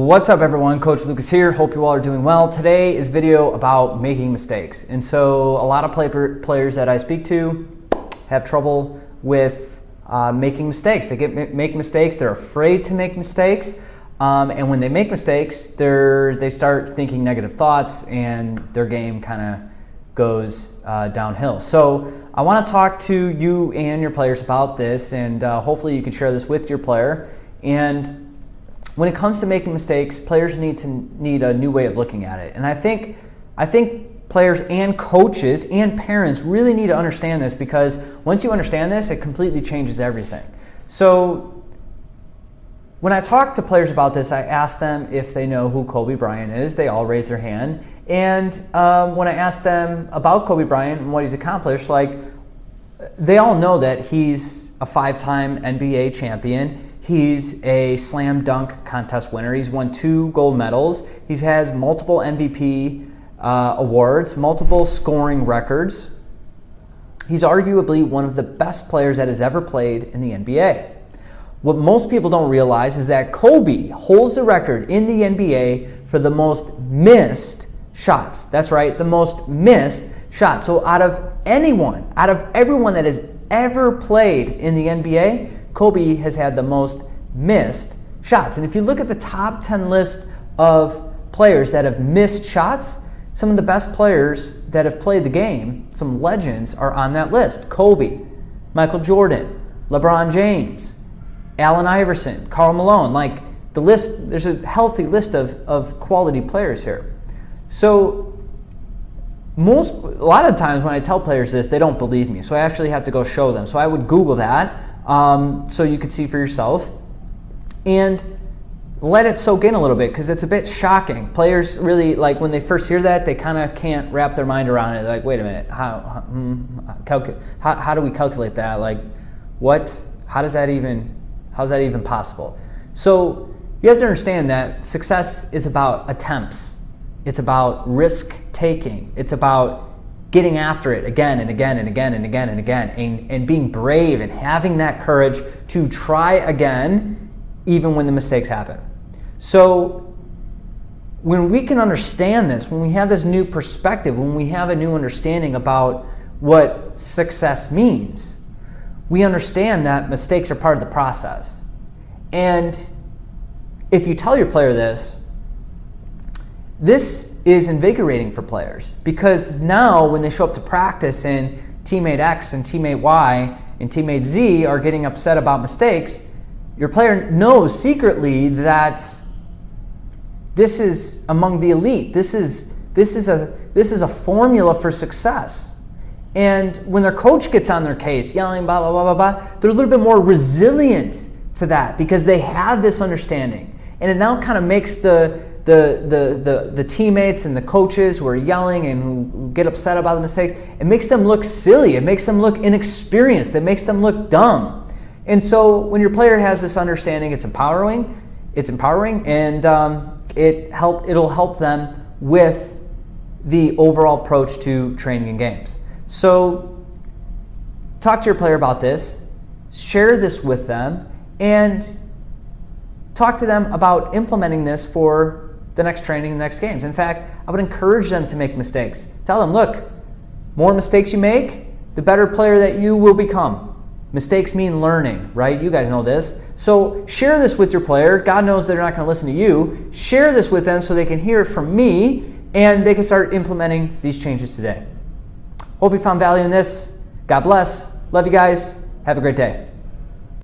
What's up everyone, Coach Lucas here. Hope you all are doing well. Today is a video about making mistakes. And so a lot of players that I speak to have trouble with making mistakes. They make mistakes, they're afraid to make mistakes. And when they make mistakes, they start thinking negative thoughts and their game kind of goes downhill. So I want to talk to you and your players about this, and hopefully you can share this with your player. And when it comes to making mistakes, players need a new way of looking at it. And I think players and coaches and parents really need to understand this, because once you understand this, it completely changes everything. So when I talk to players about this, I ask them if they know who Kobe Bryant is. They all raise their hand. And when I ask them about Kobe Bryant and what he's accomplished, they all know that he's a 5-time NBA champion. He's a slam dunk contest winner. He's won 2 gold medals. He has multiple MVP awards, multiple scoring records. He's arguably one of the best players that has ever played in the NBA. What most people don't realize is that Kobe holds the record in the NBA for the most missed shots. That's right, the most missed shots. So out of everyone that has ever played in the NBA, Kobe has had the most missed shots. And if you look at the top 10 list of players that have missed shots, some of the best players that have played the game, some legends, are on that list. Kobe, Michael Jordan, LeBron James, Allen Iverson, Karl Malone. The list, there's a healthy list of quality players here. So a lot of times when I tell players this, they don't believe me. So I actually have to go show them. So I would Google that so you could see for yourself and let it soak in a little bit, because it's a bit shocking. Players really, when they first hear that, they kind of can't wrap their mind around it. They're like, wait a minute, how do we calculate that? How's that even possible? So you have to understand that success is about attempts. It's about risk taking. It's about getting after it again and again and again and again and again, and being brave and having that courage to try again even when the mistakes happen. So when we can understand this, when we have this new perspective, when we have a new understanding about what success means, we understand that mistakes are part of the process. And if you tell your player this is invigorating for players, because now when they show up to practice and teammate X and teammate Y and teammate Z are getting upset about mistakes, your player knows secretly that this is among the elite. This is a formula for success. And when their coach gets on their case, yelling blah blah blah blah blah, they're a little bit more resilient to that, because they have this understanding. And it now kind of makes the teammates and the coaches who are yelling and who get upset about the mistakes, it makes them look silly. It makes them look inexperienced. It makes them look dumb. And so when your player has this understanding, it's empowering, and it'll help them with the overall approach to training and games. So talk to your player about this, share this with them, and talk to them about implementing this for the next training and the next games. In fact, I would encourage them to make mistakes. Tell them, look, more mistakes you make, the better player that you will become. Mistakes mean learning, right? You guys know this. So share this with your player. God knows they're not going to listen to you. Share this with them so they can hear it from me, and they can start implementing these changes today. Hope you found value in this. God bless. Love you guys. Have a great day.